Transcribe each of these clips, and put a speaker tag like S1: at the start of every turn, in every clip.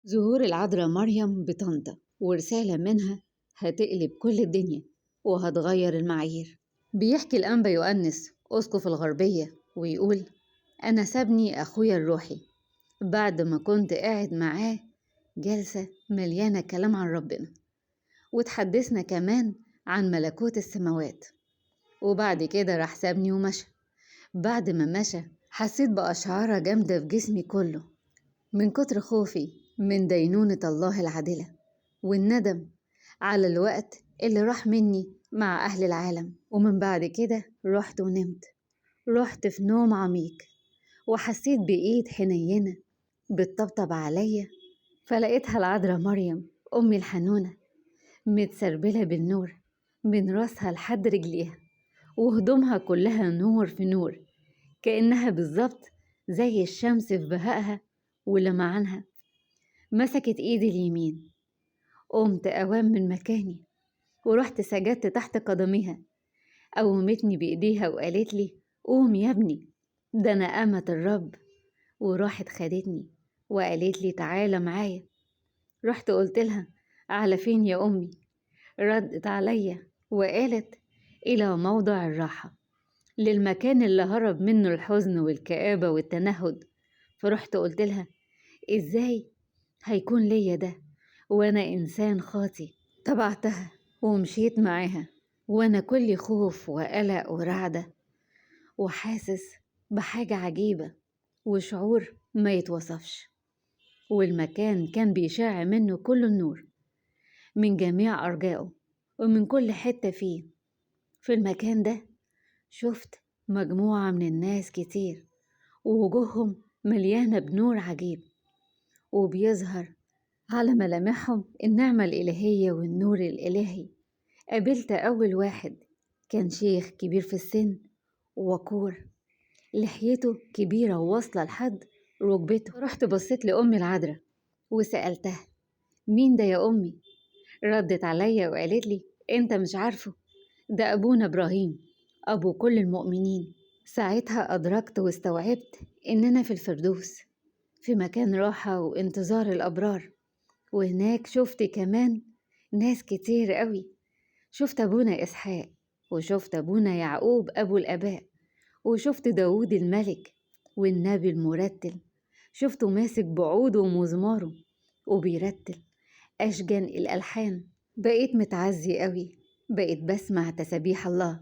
S1: ظهور العذراء مريم بطنطا ورسالة منها هتقلب كل الدنيا وهتغير المعايير. بيحكي الأنبا يؤنس أسقف الغربية ويقول: أنا سابني أخويا الروحي بعد ما كنت قاعد معاه جلسة مليانة كلام عن ربنا، وتحدثنا كمان عن ملكوت السماوات. وبعد كده راح سابني ومشى. بعد ما مشى حسيت بأشعار جامدة في جسمي كله من كتر خوفي من دينونة الله العادلة، والندم على الوقت اللي راح مني مع أهل العالم. ومن بعد كده رحت ونمت، رحت في نوم عميق، وحسيت بإيد حنينة بتطبطب عليا، فلقيتها العذراء مريم أمي الحنونة متسربلة بالنور من راسها لحد رجليها، وهدومها كلها نور في نور، كأنها بالظبط زي الشمس في بهائها ولمعانها. مسكت ايدي اليمين، قمت اوام من مكاني ورحت سجدت تحت قدميها. قومتني بايديها وقالت لي: قوم يا ابني، ده انا امة الرب. وراحت خدتني وقالت لي: تعالى معايا. رحت قلت لها: على فين يا امي؟ ردت عليا وقالت: الى موضع الراحة، للمكان اللي هرب منه الحزن والكآبة والتنهد. فرحت قلت لها: ازاي هيكون ليا ده وانا انسان خاطي؟ تبعتها ومشيت معاها وانا كل خوف وقلق ورعدة، وحاسس بحاجة عجيبة وشعور ما يتوصفش. والمكان كان بيشع منه كل النور من جميع أرجائه ومن كل حتة فيه. في المكان ده شفت مجموعة من الناس كتير، ووجوههم مليانة بنور عجيب، وبيظهر على ملامحهم النعمة الإلهية والنور الإلهي. قابلت أول واحد كان شيخ كبير في السن ووقور، لحيته كبيرة وواصلة لحد ركبته. رحت بصيت لأمي العذراء وسألتها: مين ده يا أمي؟ ردت عليا وقالت لي: أنت مش عارفه؟ ده أبونا إبراهيم، أبو كل المؤمنين. ساعتها أدركت واستوعبت إننا في الفردوس، في مكان راحة وانتظار الأبرار. وهناك شفت كمان ناس كتير قوي. شفت أبونا إسحاق، وشفت أبونا يعقوب أبو الآباء، وشفت داود الملك والنبي المرتل. شفته ماسك بعوده ومزماره وبيرتل أشجن الألحان. بقيت متعزي قوي، بقيت بسمع تسابيح الله،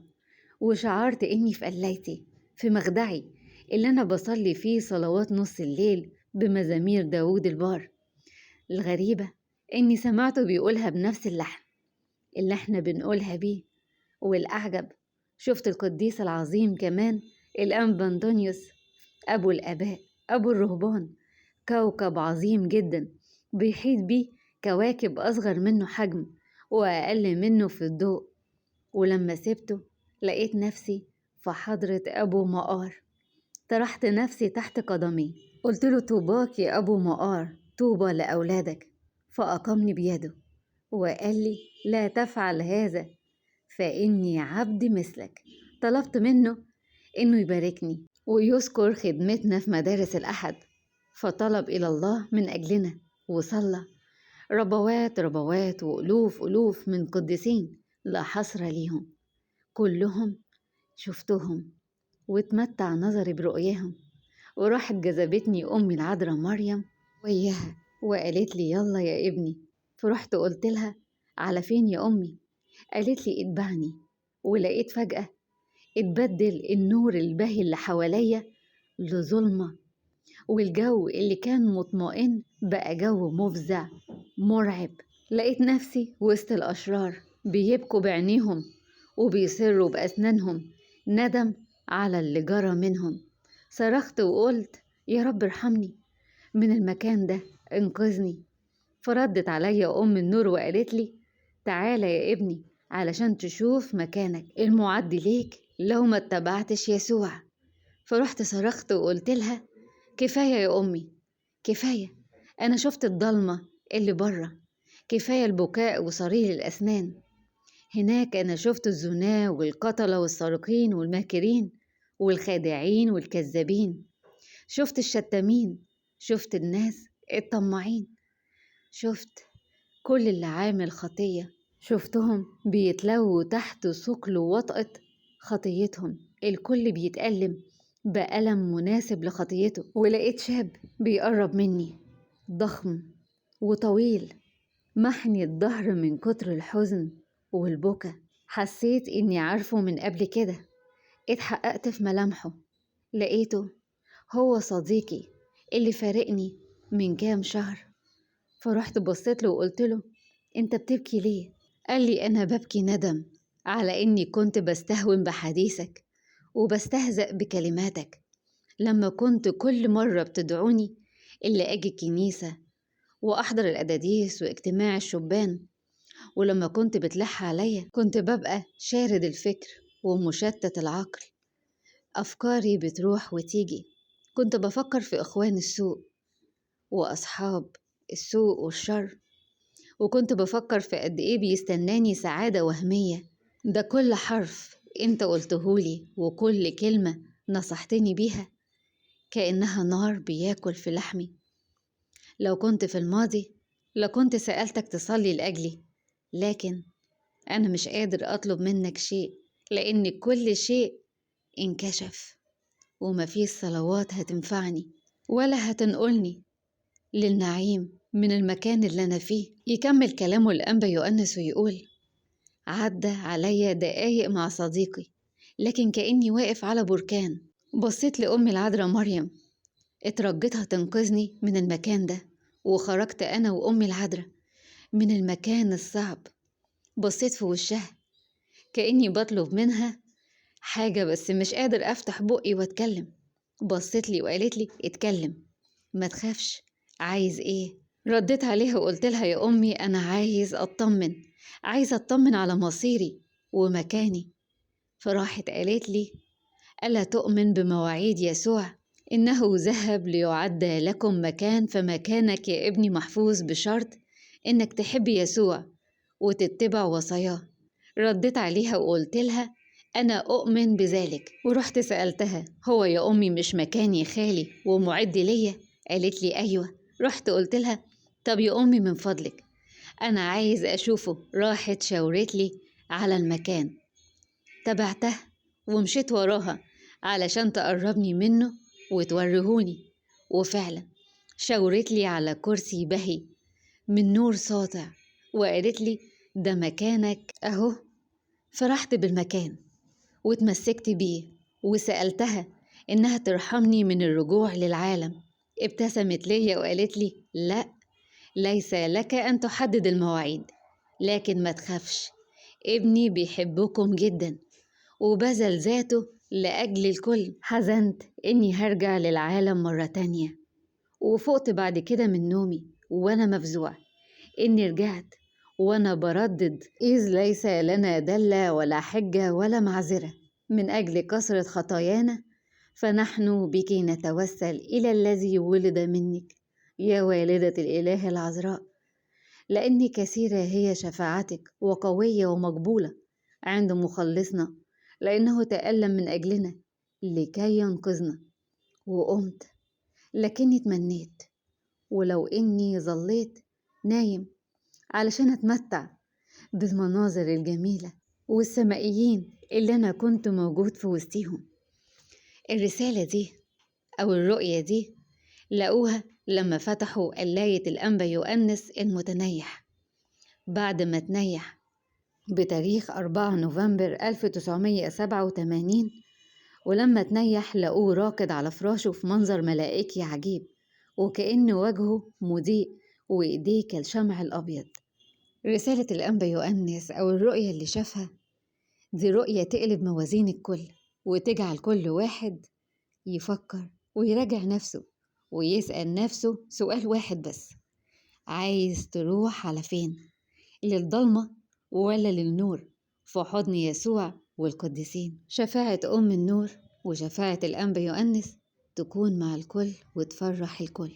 S1: وشعرت إني في قلايتي، في مخدعي اللي أنا بصلي فيه صلوات نص الليل بمزامير داود البار. الغريبة إني سمعته بيقولها بنفس اللحن اللي احنا بنقولها بيه. والأعجب شفت القديس العظيم كمان الأنبا أنطونيوس أبو الآباء أبو الرهبان، كوكب عظيم جدا بيحيط بيه كواكب أصغر منه حجم وأقل منه في الضوء. ولما سبته لقيت نفسي في حضرة أبو مقار. طرحت نفسي تحت قدمي، قلت له: طوباك يا أبو مقار، طوبى لأولادك. فأقامني بيده وقال لي: لا تفعل هذا فإني عبد مثلك. طلبت منه إنه يباركني ويذكر خدمتنا في مدارس الأحد، فطلب إلى الله من أجلنا وصلى. ربوات ربوات وألوف ألوف من قديسين لا حصر ليهم، كلهم شفتهم واتمتع نظري برؤياهم. وراحت جذبتني أمي العذراء مريم وياها وقالت لي: يلا يا ابني. فرحت قلت لها: على فين يا أمي؟ قالت لي: اتبعني. ولقيت فجأة اتبدل النور الباهي اللي حواليا لظلمة، والجو اللي كان مطمئن بقى جو مفزع مرعب. لقيت نفسي وسط الأشرار بيبكوا بعينيهم وبيصروا بأسنانهم ندم على اللي جرى منهم. صرخت وقلت: يا رب ارحمني، من المكان ده انقذني. فردت عليا أم النور وقالت لي: تعالى يا ابني علشان تشوف مكانك المعد ليك لو ما اتبعتش يسوع. فرحت صرخت وقلت لها: كفاية يا أمي، كفاية. أنا شفت الضلمة اللي بره، كفاية البكاء وصرير الأسنان. هناك أنا شفت الزنا والقتلة والسارقين والماكرين والخادعين والكذابين. شفت الشتامين، شفت الناس الطماعين. شفت كل اللي عامل خطية، شفتهم بيتلووا تحت ثقل وطأة خطيتهم. الكل بيتألم بألم مناسب لخطيته. ولقيت شاب بيقرب مني، ضخم وطويل، محني الظهر من كتر الحزن والبكا. حسيت إني عارفه من قبل كده. اتحققت في ملامحه، لقيته هو صديقي اللي فارقني من كام شهر. فرحت بصيت له وقلت له: انت بتبكي ليه؟ قال لي: انا ببكي ندم على اني كنت بستهون بحديثك وبستهزأ بكلماتك لما كنت كل مرة بتدعوني اللي اجي الكنيسة واحضر القداديس واجتماع الشبان. ولما كنت بتلح عليا كنت ببقى شارد الفكر ومشتت العقل، افكاري بتروح وتيجي. كنت بفكر في اخوان السوء واصحاب السوء والشر، وكنت بفكر في قد ايه بيستناني سعادة وهمية. ده كل حرف انت قلتهولي وكل كلمة نصحتني بيها كأنها نار بياكل في لحمي. لو كنت في الماضي لكنت سألتك تصلي لأجلي، لكن أنا مش قادر أطلب منك شيء لأن كل شيء انكشف، ومفيش صلوات هتنفعني ولا هتنقلني للنعيم من المكان اللي أنا فيه. يكمل كلامه الأنبا يؤنس ويقول: عدى عليا دقايق مع صديقي لكن كأني واقف على بركان. بصيت لأمي العذراء مريم، اترجتها تنقذني من المكان ده، وخرجت أنا وأمي العذراء من المكان الصعب. بصيت في وشها كأني بطلب منها حاجة بس مش قادر أفتح بقي وأتكلم. بصيت لي وقالت لي: اتكلم، ما تخافش، عايز ايه؟ رديت عليها وقلت لها: يا أمي أنا عايز أطمن على مصيري ومكاني. فراحت قالت لي: ألا تؤمن بمواعيد يسوع؟ إنه ذهب ليعد لكم مكان، فمكانك يا ابني محفوظ بشرط إنك تحب يسوع وتتبع وصاياه. رديت عليها وقلت لها: أنا أؤمن بذلك. ورحت سألتها: هو يا أمي مش مكاني خالي ومعد ليا؟ قالت لي: أيوة. رحت قلت لها: طب يا أمي من فضلك أنا عايز أشوفه. راحت شاورت لي على المكان، تبعتها ومشيت وراها علشان تقربني منه وتوريهوني. وفعلا شاورت لي على كرسي بهي من نور ساطع وقالت لي: ده مكانك أهو. فرحت بالمكان واتمسكت بيه وسألتها إنها ترحمني من الرجوع للعالم. ابتسمت ليا وقالت لي: لا، ليس لك أن تحدد المواعيد، لكن ما تخافش، ابني بيحبكم جدا وبذل ذاته لأجل الكل. حزنت إني هرجع للعالم مرة تانية، وفقت بعد كده من نومي وأنا مفزوع إني رجعت وأنا بردد: إذ ليس لنا دلة ولا حجة ولا معذرة من أجل كثرة خطايانا، فنحن بك نتوسل إلى الذي ولد منك يا والدة الإله العذراء، لأن كثيرة هي شفاعتك وقوية ومقبولة عند مخلصنا، لأنه تألم من أجلنا لكي ينقذنا. وقمت، لكني تمنيت ولو إني ظليت نايم علشان أتمتع بالمناظر الجميلة والسمائيين اللي أنا كنت موجود في وسطيهم. الرسالة دي أو الرؤية دي لقوها لما فتحوا قلاية الأنبا يؤنس المتنيح بعد ما تنيح بتاريخ 4 نوفمبر 1987. ولما تنيح لقوه راقد على فراشه في منظر ملائكي عجيب، وكأن وجهه مضيء وإيديه كالشمع الأبيض. رسالة الأنبا يؤنس أو الرؤية اللي شافها دي رؤية تقلب موازين الكل، وتجعل كل واحد يفكر ويراجع نفسه ويسأل نفسه سؤال واحد بس: عايز تروح على فين؟ للضلمة ولا للنور؟ في حضن يسوع والقديسين. شفاعة أم النور وشفاعة الأنبا يؤنس تكون مع الكل وتفرح الكل.